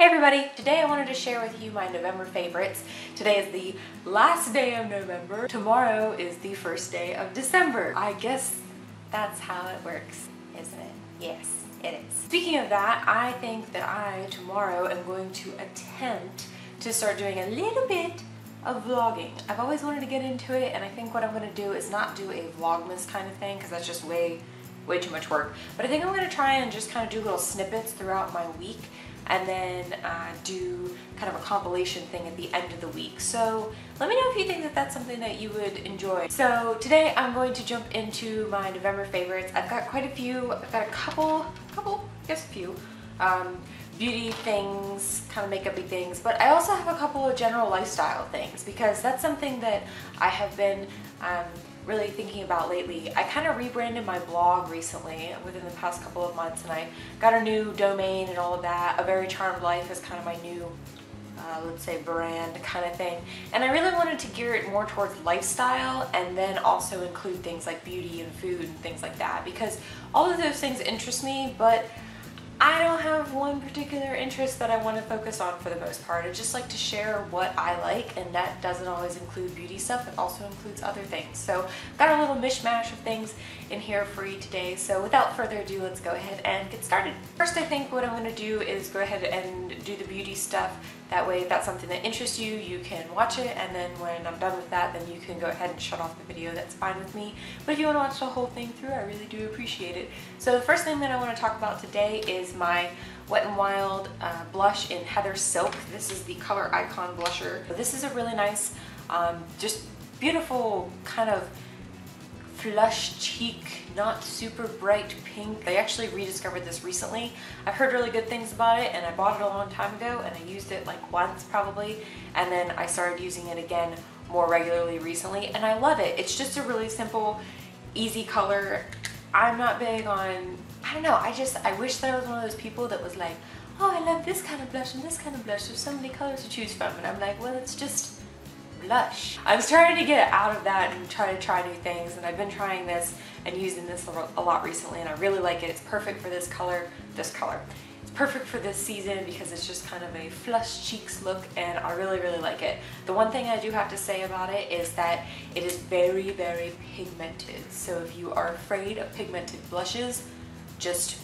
Hey everybody! Today I wanted to share with you my November favorites. Today is the last day of November. Tomorrow is the first day of December. I guess that's how it works, isn't it? Yes, it is. Speaking of that, I think that I, tomorrow, am going to attempt to start doing a little bit of vlogging. I've always wanted to get into it, and I think what I'm going to do is not do a Vlogmas kind of thing, because that's just way too much work. But I think I'm going to try and just kind of do little snippets throughout my week, and then do kind of a compilation thing at the end of the week. So let me know if you think that that's something that you would enjoy. So today I'm going to jump into my November favorites. I've got quite a few. I've got a couple, I guess a few, beauty things, kind of makeupy things, but I also have a couple of general lifestyle things, because that's something that I have been really thinking about lately. I kind of rebranded my blog recently within the past couple of months, and I got a new domain and all of that. A Very Charmed Life is kind of my new let's say brand kind of thing, and I really wanted to gear it more towards lifestyle, and then also include things like beauty and food and things like that, because all of those things interest me, but I don't have one particular interest that I want to focus on for the most part. I just like to share what I like, and that doesn't always include beauty stuff. It also includes other things. So I've got a little mishmash of things in here for you today. So without further ado, let's go ahead and get started. First, I think what I'm going to do is go ahead and do the beauty stuff. That way, if that's something that interests you, you can watch it, and then when I'm done with that, then you can go ahead and shut off the video. That's fine with me. But if you want to watch the whole thing through, I really do appreciate it. So the first thing that I want to talk about today is my Wet n Wild blush in Heather Silk. This is the Color Icon blusher. This is a really nice, just beautiful kind of flush cheek, not super bright pink. I actually rediscovered this recently. I've heard really good things about it, and I bought it a long time ago, and I used it like once probably, and then I started using it again more regularly recently, and I love it. It's just a really simple, easy color. I'm not big on, I don't know, I wish that I was one of those people that was like, oh, I love this kind of blush and this kind of blush. There's so many colors to choose from, and I'm like, well, it's just blush. I'm starting to get out of that and try new things, and I've been trying this and using this a lot recently, and I really like it. It's perfect for this color. It's perfect for this season because it's just kind of a flush cheeks look, and I really like it. The one thing I do have to say about it is that it is very pigmented. So if you are afraid of pigmented blushes, just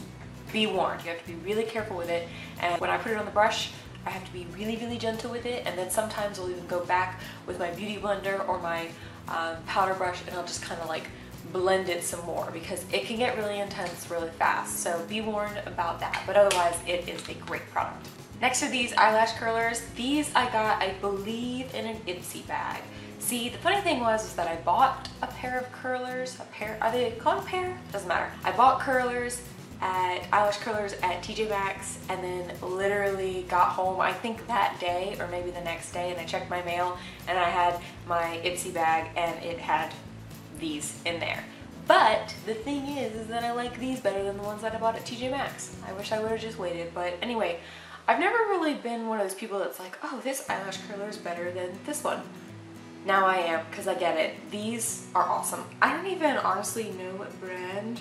be warned. You have to be really careful with it, and when I put it on the brush, I have to be really gentle with it, and then sometimes I'll even go back with my beauty blender or my powder brush, and I'll just kind of like blend it some more, because it can get really intense really fast. So be warned about that, but otherwise it is a great product. Next are these eyelash curlers. These I got, I believe, in an Ipsy bag. See, the funny thing was that I bought a pair of curlers, are they called a pair? Doesn't matter. I bought eyelash curlers at TJ Maxx, and then literally got home, I think that day or maybe the next day, and I checked my mail, and I had my Ipsy bag, and it had these in there. But the thing is that I like these better than the ones that I bought at TJ Maxx. I wish I would have just waited, but anyway, I've never really been one of those people that's like, oh, this eyelash curler is better than this one. Now I am, because I get it. These are awesome. I don't even honestly know what brand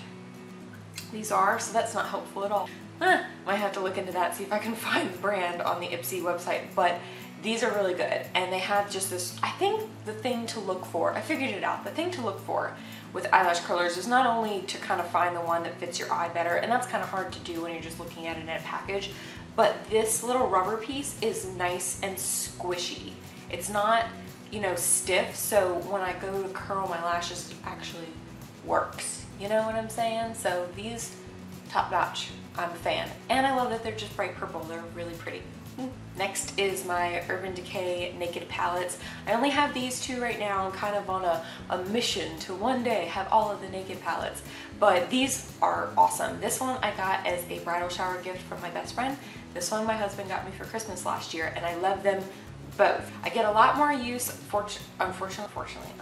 these are, so that's not helpful at all. Might have to look into that, see if I can find the brand on the Ipsy website, but these are really good, and they have just this, I think the thing to look for, I figured it out, the thing to look for with eyelash curlers is not only to kind of find the one that fits your eye better, and that's kind of hard to do when you're just looking at it in a package, but this little rubber piece is nice and squishy. It's not, you know, stiff, so when I go to curl my lashes, it actually works. You know what I'm saying? So these, top notch. I'm a fan. And I love that they're just bright purple. They're really pretty. Next is my Urban Decay Naked Palettes. I only have these two right now. I'm kind of on a mission to one day have all of the Naked Palettes. But these are awesome. This one I got as a bridal shower gift from my best friend. This one my husband got me for Christmas last year, and I love them both. I get a lot more use, unfortunately,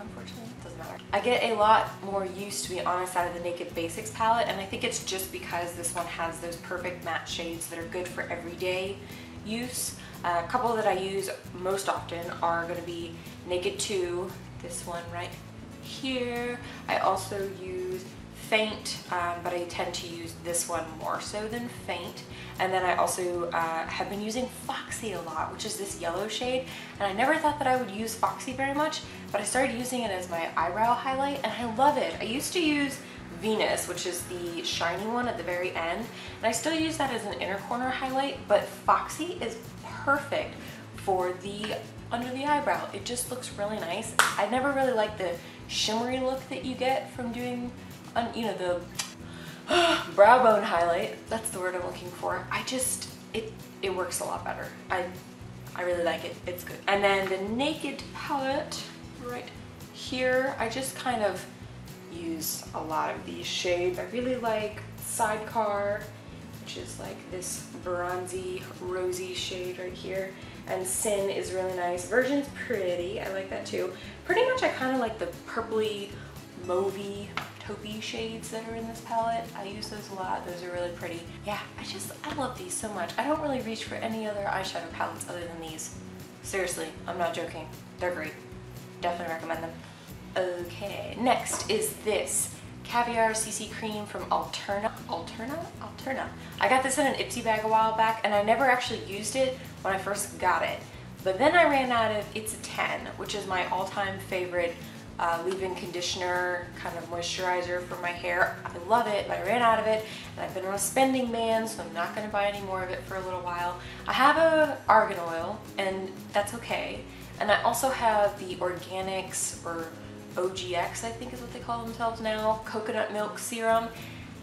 doesn't matter. I get a lot more use, to be honest, out of the Naked Basics palette, and I think it's just because this one has those perfect matte shades that are good for everyday use. A couple that I use most often are going to be Naked 2, this one right here. I also use Faint, but I tend to use this one more so than Faint. And then I also have been using Foxy a lot, which is this yellow shade. And I never thought that I would use Foxy very much, but I started using it as my eyebrow highlight, and I love it. I used to use Venus, which is the shiny one at the very end, and I still use that as an inner corner highlight, but Foxy is perfect for the under the eyebrow. It just looks really nice. I never really liked the shimmery look that you get from doing, you know, the brow bone highlight. That's the word I'm looking for. It works a lot better. I really like it. It's good. And then the Naked palette right here, I just kind of use a lot of these shades. I really like Sidecar, which is like this bronzy, rosy shade right here. And Sin is really nice. Virgin's pretty. I like that too. Pretty much I kind of like the purpley, mauvey, taupey shades that are in this palette. I use those a lot. Those are really pretty. Yeah, I love these so much. I don't really reach for any other eyeshadow palettes other than these. Seriously, I'm not joking. They're great. Definitely recommend them. Okay, next is this Caviar CC Cream from Alterna. I got this in an Ipsy bag a while back, and I never actually used it when I first got it. But then I ran out of It's a 10, which is my all-time favorite leave-in conditioner, kind of moisturizer for my hair. I love it, but I ran out of it, and I've been on a spending ban, so I'm not going to buy any more of it for a little while. I have a argan oil, and that's okay. And I also have the Organics, or OGX, I think is what they call themselves now, coconut milk serum,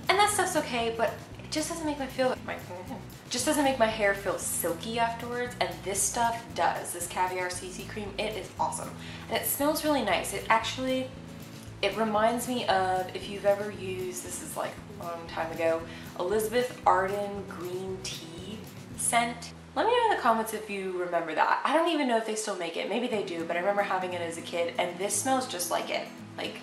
and that stuff's okay, but it just doesn't make my hair feel silky afterwards, and this stuff does. This Caviar CC Cream, it is awesome, and it smells really nice. It reminds me of, if you've ever used, this is like a long time ago, Elizabeth Arden green tea scent. Let me know in the comments if you remember that. I don't even know if they still make it. Maybe they do, but I remember having it as a kid, and this smells just like it. Like,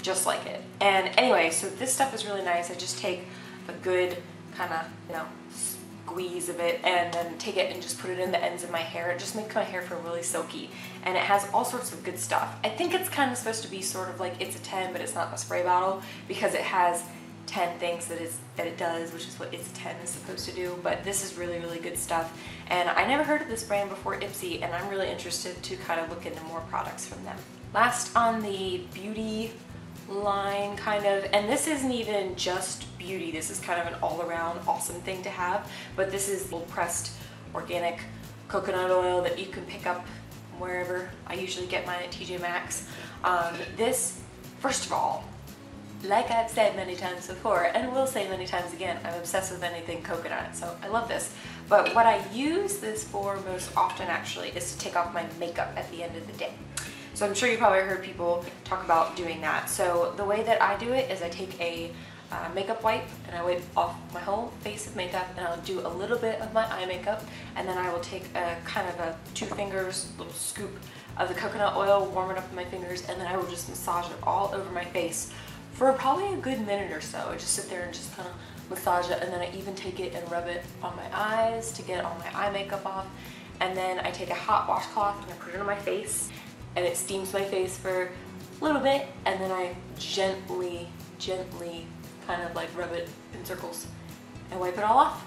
just like it. And anyway, so this stuff is really nice. I just take a good kind of, you know, squeeze of it, and then take it and just put it in the ends of my hair. It just makes my hair feel really silky, and it has all sorts of good stuff. I think it's kind of supposed to be sort of like It's a 10, but it's not a spray bottle, because it has 10 things that it does, which is what It's a 10 is supposed to do. But this is really, really good stuff, and I never heard of this brand before, Ipsy, and I'm really interested to kind of look into more products from them. Last on the beauty line, kind of, and this isn't even just beauty, this is kind of an all-around awesome thing to have, but this is pressed organic coconut oil that you can pick up wherever. I usually get mine at TJ Maxx. This, first of all, like I've said many times before, and will say many times again, I'm obsessed with anything coconut, so I love this. But what I use this for most often actually is to take off my makeup at the end of the day. So I'm sure you probably heard people talk about doing that. So the way that I do it is I take a makeup wipe, and I wipe off my whole face of makeup, and I'll do a little bit of my eye makeup, and then I will take a kind of a 2 fingers little scoop of the coconut oil, warm it up in my fingers, and then I will just massage it all over my face for probably a good minute or so. I just sit there and just kind of massage it, and then I even take it and rub it on my eyes to get all my eye makeup off. And then I take a hot washcloth and I put it on my face, and it steams my face for a little bit, and then I gently kind of like rub it in circles and wipe it all off.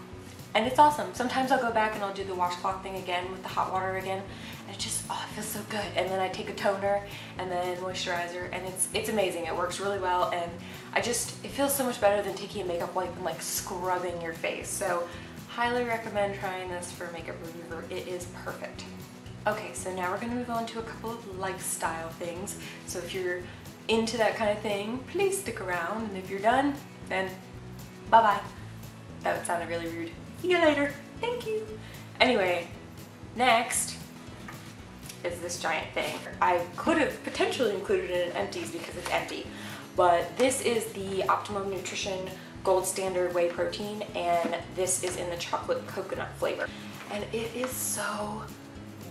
And it's awesome. Sometimes I'll go back and I'll do the washcloth thing again with the hot water again, and it just, oh, it feels so good. And then I take a toner and then moisturizer, and it's amazing. It works really well, and it feels so much better than taking a makeup wipe and like scrubbing your face. So highly recommend trying this for makeup remover. It is perfect. Okay, so now we're gonna move on to a couple of lifestyle things. So if you're into that kind of thing, please stick around, and if you're done, then bye-bye. That sounded really rude. See you later. Thank you. Anyway, next is this giant thing. I could have potentially included it in empties because it's empty, but this is the Optimum Nutrition Gold Standard Whey Protein, and this is in the chocolate coconut flavor. And it is so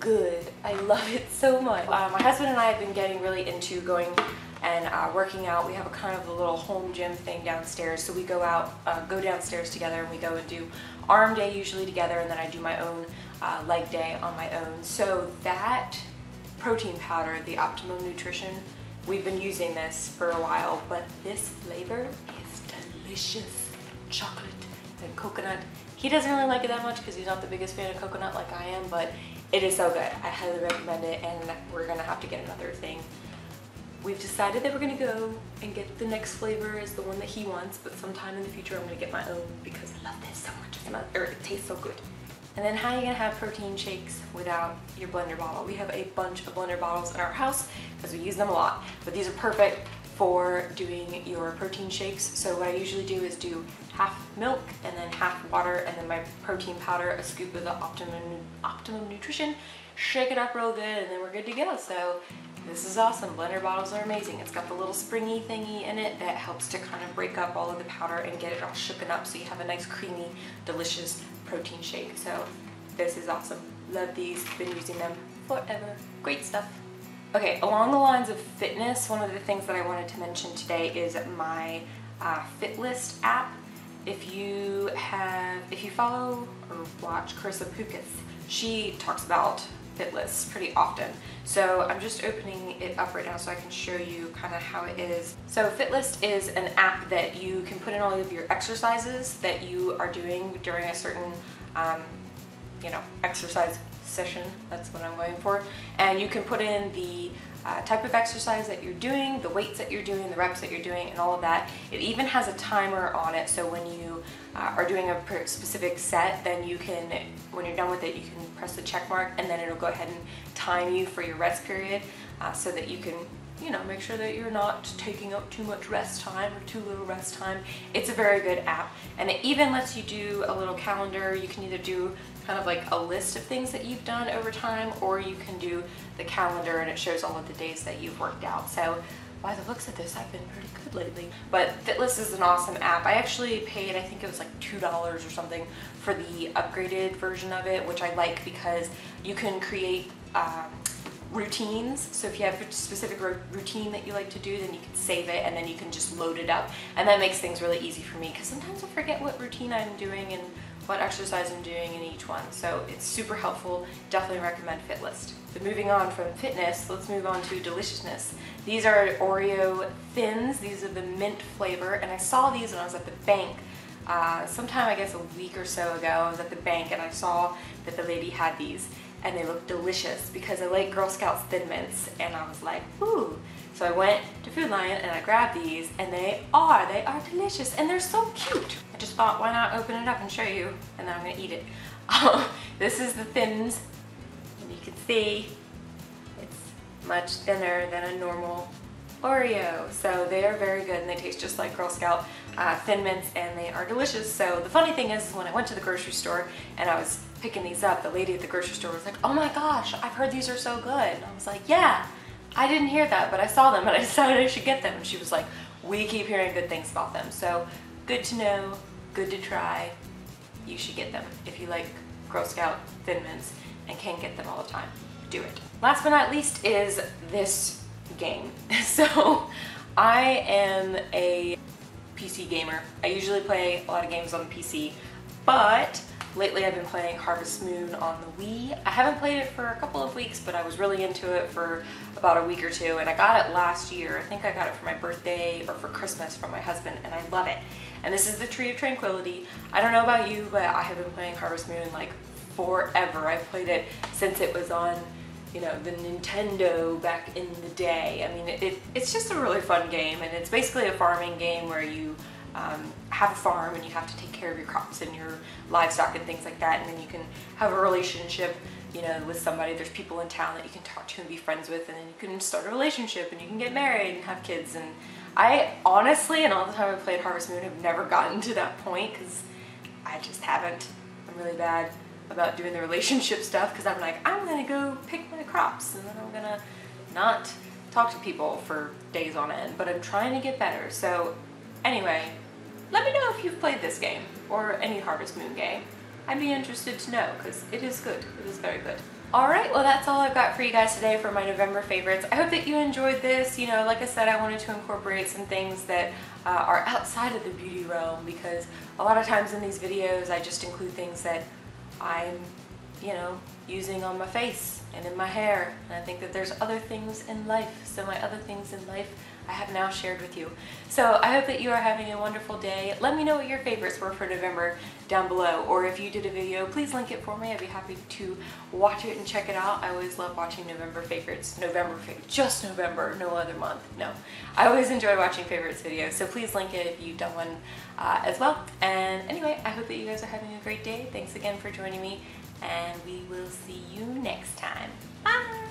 good. I love it so much. My husband and I have been getting really into going and working out. We have a kind of a little home gym thing downstairs, so we go downstairs together, and we go and do arm day usually together, and then I do my own leg day on my own. So that protein powder, the Optimum Nutrition, we've been using this for a while, but this flavor is delicious. Chocolate and coconut. He doesn't really like it that much because he's not the biggest fan of coconut like I am, but it is so good. I highly recommend it, and we're gonna have to get another thing. We've decided that we're gonna go and get the next flavor is the one that he wants, but sometime in the future I'm gonna get my own because I love this so much. It tastes so good. And then how are you gonna have protein shakes without your blender bottle? We have a bunch of blender bottles in our house because we use them a lot, but these are perfect for doing your protein shakes. So what I usually do is do half milk and then half water, and then my protein powder, a scoop of the Optimum Nutrition, shake it up real good, and then we're good to go. So this is awesome. Blender bottles are amazing. It's got the little springy thingy in it that helps to kind of break up all of the powder and get it all shooken up so you have a nice creamy, delicious protein shake. So this is awesome. Love these. Been using them forever. Great stuff. Okay, along the lines of fitness, one of the things that I wanted to mention today is my FitList app. If you follow or watch Carissa Pukas, she talks about FitList pretty often. So I'm just opening it up right now so I can show you kind of how it is. So FitList is an app that you can put in all of your exercises that you are doing during a certain, exercise session. That's what I'm going for. And you can put in the type of exercise that you're doing, the weights that you're doing, the reps that you're doing, and all of that. It even has a timer on it, so when you are doing a specific set, then you can, when you're done with it, you can press the check mark, and then it'll go ahead and time you for your rest period, so that you can, make sure that you're not taking up too much rest time or too little rest time. It's a very good app, and it even lets you do a little calendar. You can either do kind of like a list of things that you've done over time, or you can do the calendar and it shows all of the days that you've worked out. So by the looks of this, I've been pretty good lately. But FitList is an awesome app. I actually paid, I think it was like $2 or something for the upgraded version of it, which I like because you can create routines. So if you have a specific routine that you like to do, then you can save it and then you can just load it up. And that makes things really easy for me because sometimes I forget what routine I'm doing and what exercise I'm doing in each one. So it's super helpful. Definitely recommend FitList. But moving on from fitness, let's move on to deliciousness. These are Oreo Thins. These are the mint flavor, and I saw these when I was at the bank sometime, I guess a week or so ago. I was at the bank and I saw that the lady had these, and they looked delicious because I like Girl Scouts Thin Mints, and I was like, ooh. So I went to Food Lion and I grabbed these, and they are delicious, and they're so cute. I just thought, why not open it up and show you, and then I'm gonna eat it. This is the Thins, and you can see it's much thinner than a normal Oreo. So they are very good, and they taste just like Girl Scout Thin Mints, and they are delicious. So the funny thing is when I went to the grocery store and I was picking these up, the lady at the grocery store was like, oh my gosh, I've heard these are so good. And I was like, yeah, I didn't hear that, but I saw them and I decided I should get them. And she was like, we keep hearing good things about them. So good to know, good to try. You should get them if you like Girl Scout Thin Mints and can't get them all the time. Do it. Last but not least is this game. So I am a PC gamer. I usually play a lot of games on the PC, but lately I've been playing Harvest Moon on the Wii. I haven't played it for a couple of weeks, but I was really into it for about a week or two, and I got it last year. I think I got it for my birthday or for Christmas from my husband, and I love it. And this is the Tree of Tranquility. I don't know about you, but I have been playing Harvest Moon like forever. I've played it since it was on, the Nintendo back in the day. I mean, it's just a really fun game, and it's basically a farming game where you have a farm and you have to take care of your crops and your livestock and things like that, and then you can have a relationship, with somebody. There's people in town that you can talk to and be friends with, and then you can start a relationship and you can get married and have kids. And I honestly, and all the time I've played Harvest Moon, have never gotten to that point because I just haven't. I'm really bad about doing the relationship stuff because I'm like, I'm gonna go pick my crops and then I'm gonna not talk to people for days on end, but I'm trying to get better. So anyway, let me know if you've played this game or any Harvest Moon game. I'd be interested to know because it is good. It is very good. Alright, well that's all I've got for you guys today for my November favorites. I hope that you enjoyed this. Like I said, I wanted to incorporate some things that are outside of the beauty realm, because a lot of times in these videos I just include things that I'm you know, using on my face and in my hair. And I think that there's other things in life. So my other things in life I have now shared with you. So I hope that you are having a wonderful day. Let me know what your favorites were for November down below, or if you did a video, please link it for me. I'd be happy to watch it and check it out. I always love watching November favorites. Just November, no other month. No, I always enjoy watching favorites videos, so please link it if you've done one as well. And anyway, I hope that you guys are having a great day. Thanks again for joining me, and we will see you next time. Bye!